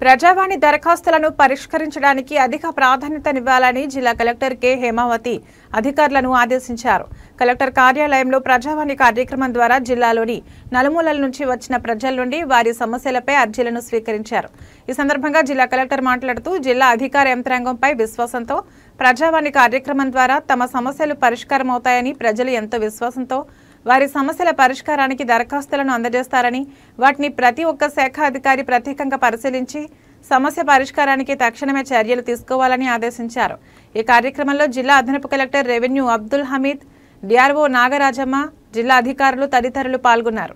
ప్రజావాణి దరఖాస్తులను పరిష్కరించడానికి అధిక ప్రాధాన్యతనివ్వాలని జిల్లా కలెక్టర్ కె హేమావతి అధికారులను ఆదేశించారు. కలెక్టర్ కార్యాలయంలో ప్రజావాణి కార్యక్రమం ద్వారా జిల్లాలోని నలుమూలల నుంచి వచ్చిన ప్రజల నుండి వారి సమస్యలపై అర్జీలను స్వీకరించారు. ఈ సందర్భంగా జిల్లా కలెక్టర్ మాట్లాడుతూ జిల్లా అధికార యంత్రాంగంపై విశ్వాసంతో ప్రజావాణి కార్యక్రమం ద్వారా తమ సమస్యలు పరిష్కారమవుతాయని, ప్రజలు ఎంతో విశ్వాసంతో వారి సమస్యల పరిష్కారానికి దరఖాస్తులను అందజేస్తారని, వాటిని ప్రతి ఒక్క శాఖ అధికారి ప్రత్యేకంగా పరిశీలించి సమస్య పరిష్కారానికి తక్షణమే చర్యలు తీసుకోవాలని ఆదేశించారు. ఈ కార్యక్రమంలో జిల్లా అదనపు collector revenue Abdul Hameed, DRO Nagarajamma, జిల్లా అధికారులు తదితరులు పాల్గొన్నారు.